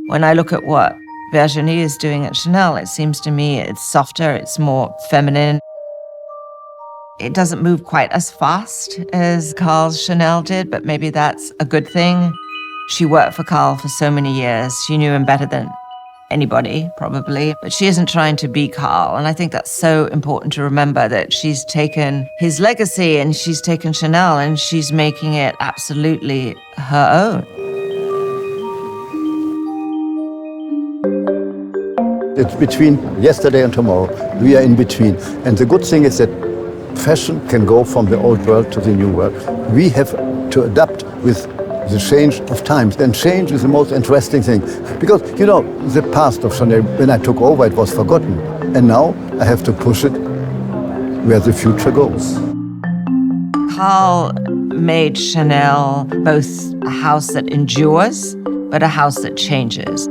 When I look at what Virginie is doing at Chanel, it seems to me it's softer, it's more feminine. It doesn't move quite as fast as Karl's Chanel did, but maybe that's a good thing. She worked for Karl for so many years. She knew him better than anybody, probably, but she isn't trying to be Karl. And I think that's so important to remember, that she's taken his legacy and she's taken Chanel and she's making it absolutely her own. It's between yesterday and tomorrow. We are in between. And the good thing is that fashion can go from the old world to the new world. We have to adapt with the change of times. And change is the most interesting thing. Because, you know, the past of Chanel, when I took over, it was forgotten. And now I have to push it where the future goes. Karl made Chanel both a house that endures, but a house that changes.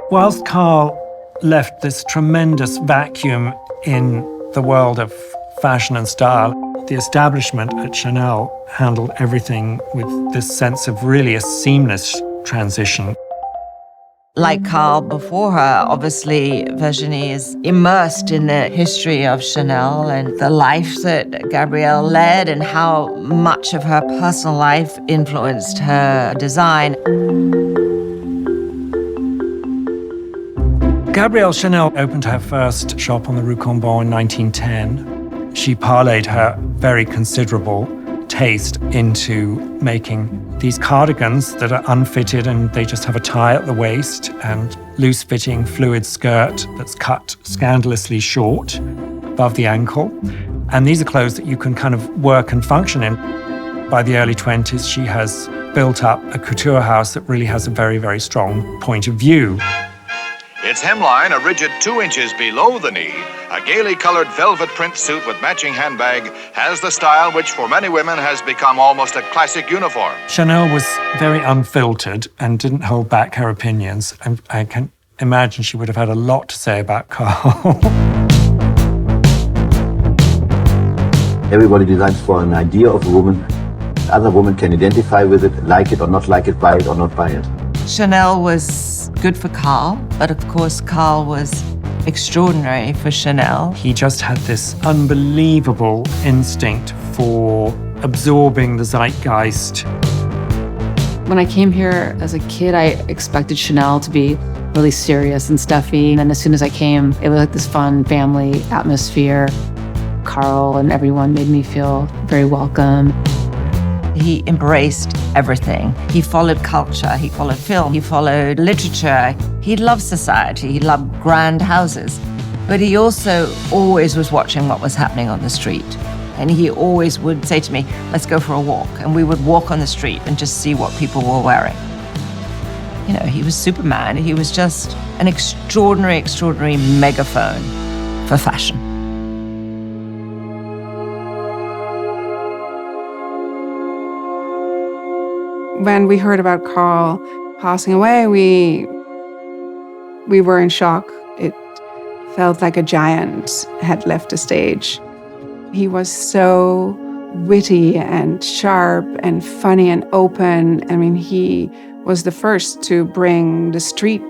Whilst Karl left this tremendous vacuum in the world of fashion and style, the establishment at Chanel handled everything with this sense of really a seamless transition. Like Karl before her, obviously Virginie is immersed in the history of Chanel and the life that Gabrielle led and how much of her personal life influenced her design. Gabrielle Chanel opened her first shop on the Rue Cambon in 1910. She parlayed her very considerable taste into making these cardigans that are unfitted and they just have a tie at the waist and loose-fitting fluid skirt that's cut scandalously short above the ankle. And these are clothes that you can kind of work and function in. By the early 20s, she has built up a couture house that really has a very, very strong point of view. Its hemline a rigid 2 inches below the knee, a gaily colored velvet print suit with matching handbag has the style which for many women has become almost a classic uniform. Chanel was very unfiltered and didn't hold back her opinions. I can imagine she would have had a lot to say about Karl. Everybody designs for an idea of a woman. The other woman can identify with it, like it or not like it, buy it or not buy it. Chanel was good for Karl, but of course Karl was extraordinary for Chanel. He just had this unbelievable instinct for absorbing the zeitgeist. When I came here as a kid, I expected Chanel to be really serious and stuffy. And then as soon as I came, it was like this fun family atmosphere. Karl and everyone made me feel very welcome. He embraced everything. He followed culture, he followed film, he followed literature. He loved society, he loved grand houses. But he also always was watching what was happening on the street. And he always would say to me, let's go for a walk. And we would walk on the street and just see what people were wearing. You know, he was Superman. He was just an extraordinary, extraordinary megaphone for fashion. When we heard about Karl passing away, we were in shock. It felt like a giant had left the stage. He was so witty and sharp and funny and open. I mean, he was the first to bring the street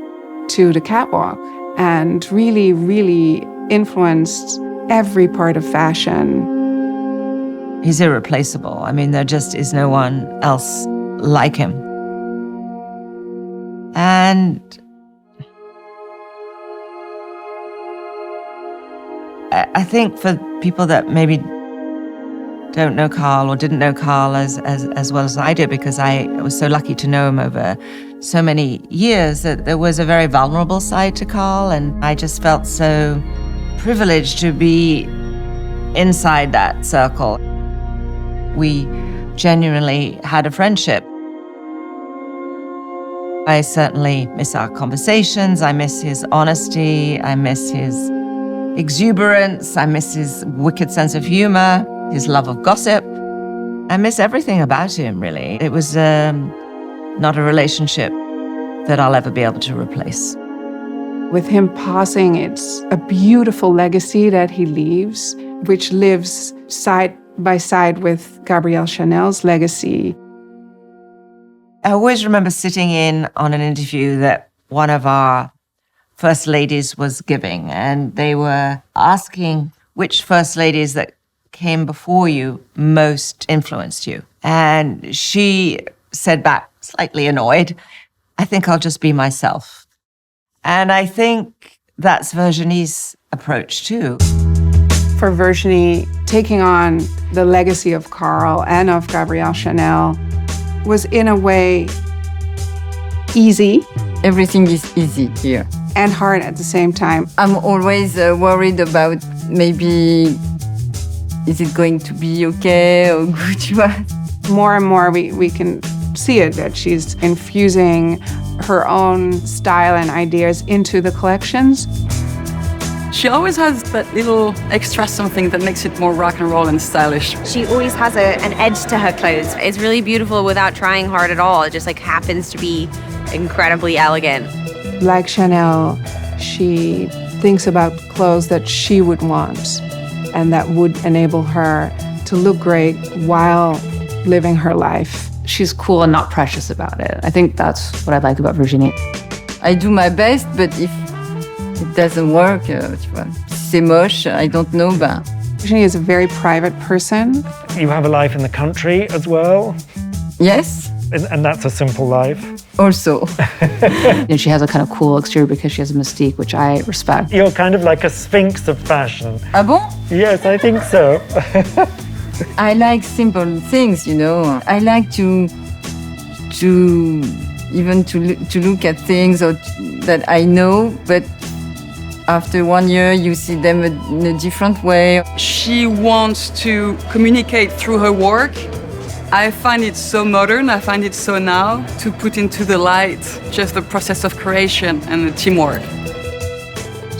to the catwalk and really, really influenced every part of fashion. He's irreplaceable. I mean, there just is no one else like him. And I think for people that maybe don't know Karl or didn't know Karl as well as I did, because I was so lucky to know him over so many years, that there was a very vulnerable side to Karl, and I just felt so privileged to be inside that circle. We genuinely had a friendship. I certainly miss our conversations. I miss his honesty. I miss his exuberance. I miss his wicked sense of humor, his love of gossip. I miss everything about him, really. It was not a relationship that I'll ever be able to replace. With him passing, it's a beautiful legacy that he leaves, which lives side by side with Gabrielle Chanel's legacy. I always remember sitting in on an interview that one of our first ladies was giving, and they were asking which first ladies that came before you most influenced you. And she said back, slightly annoyed, I think I'll just be myself. And I think that's Virginie's approach too. For Virginie, taking on the legacy of Karl and of Gabrielle Chanel was in a way easy. Everything is easy here. And hard at the same time. I'm always worried about maybe, is it going to be okay or good? More and more we can see it, that she's infusing her own style and ideas into the collections. She always has that little extra something that makes it more rock and roll and stylish. She always has an edge to her clothes. It's really beautiful without trying hard at all. It just like happens to be incredibly elegant. Like Chanel, she thinks about clothes that she would want and that would enable her to look great while living her life. She's cool and not precious about it. I think that's what I like about Virginie. I do my best, but if it doesn't work, c'est moche, I don't know. But Virginie is a very private person. You have a life in the country as well. Yes. And that's a simple life. Also. And she has a kind of cool exterior because she has a mystique, which I respect. You're kind of like a sphinx of fashion. Ah bon? Yes, I think so. I like simple things, you know. I like to look at things that I know, but after 1 year, you see them in a different way. She wants to communicate through her work. I find it so modern, I find it so now, to put into the light just the process of creation and the teamwork.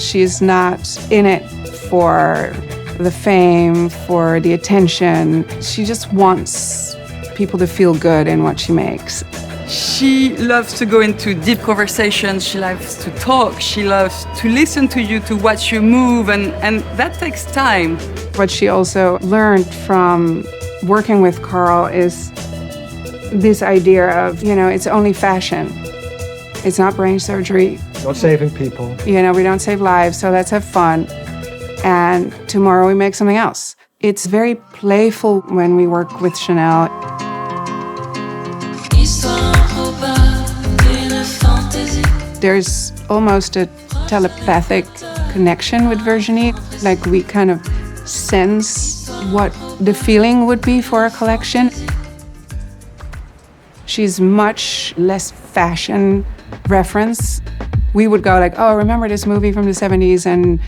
She's not in it for the fame, for the attention. She just wants people to feel good in what she makes. She loves to go into deep conversations, she loves to talk, she loves to listen to you, to watch you move, and that takes time. What she also learned from working with Karl is this idea of, it's only fashion. It's not brain surgery. Not saving people. We don't save lives, so let's have fun. And tomorrow we make something else. It's very playful when we work with Chanel. There's almost a telepathic connection with Virginie. Like we kind of sense what the feeling would be for a collection. She's much less fashion reference. We would go like, oh, remember this movie from the 70s? And,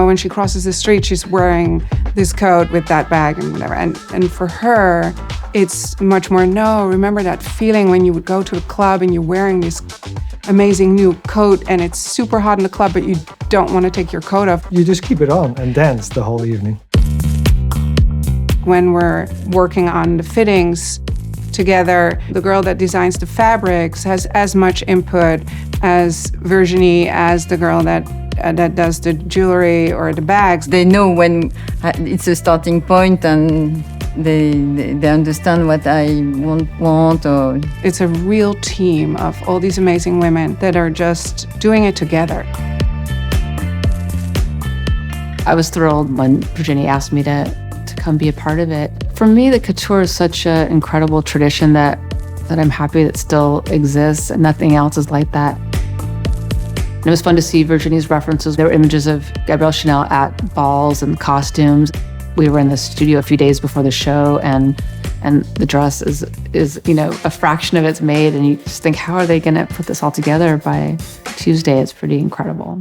when she crosses the street, she's wearing this coat with that bag and whatever. And for her, it's much more, no, remember that feeling when you would go to a club and you're wearing this amazing new coat and it's super hot in the club, but you don't want to take your coat off. You just keep it on and dance the whole evening. When we're working on the fittings together, the girl that designs the fabrics has as much input as Virginie, as the girl that does the jewelry or the bags. They know when it's a starting point and they understand what I want. Or it's a real team of all these amazing women that are just doing it together. I was thrilled when Virginie asked me to come be a part of it. For me, the couture is such an incredible tradition that I'm happy that still exists, and nothing else is like that. And it was fun to see Virginie's references. There were images of Gabrielle Chanel at balls and costumes. We were in the studio a few days before the show, and the dress is a fraction of it's made, and you just think, how are they going to put this all together by Tuesday? It's pretty incredible.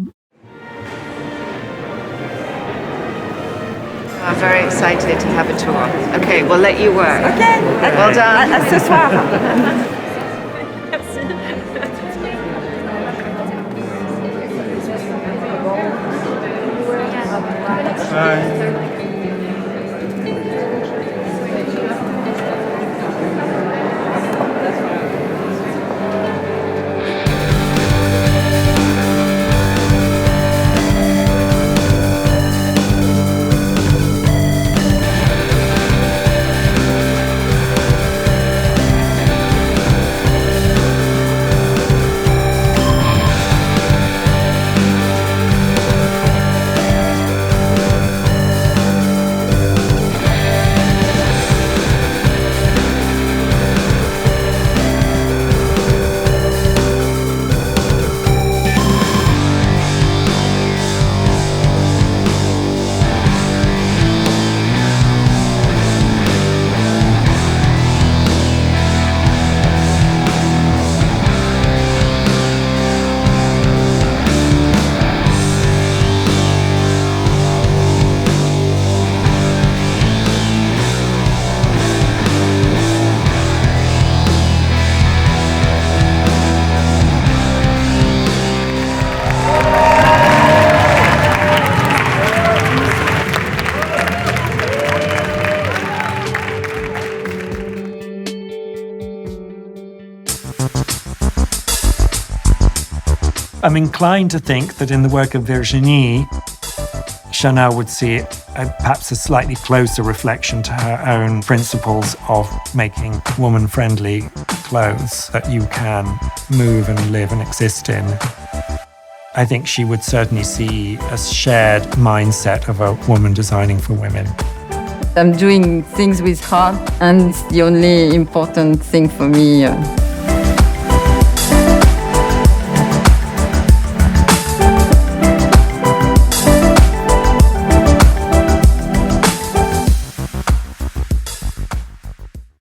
I'm very excited to have a tour. Okay, we'll let you work. Okay. Well done. À ce soir. I'm inclined to think that in the work of Virginie, Chanel would see perhaps a slightly closer reflection to her own principles of making woman-friendly clothes that you can move and live and exist in. I think she would certainly see a shared mindset of a woman designing for women. I'm doing things with heart, and it's the only important thing for me.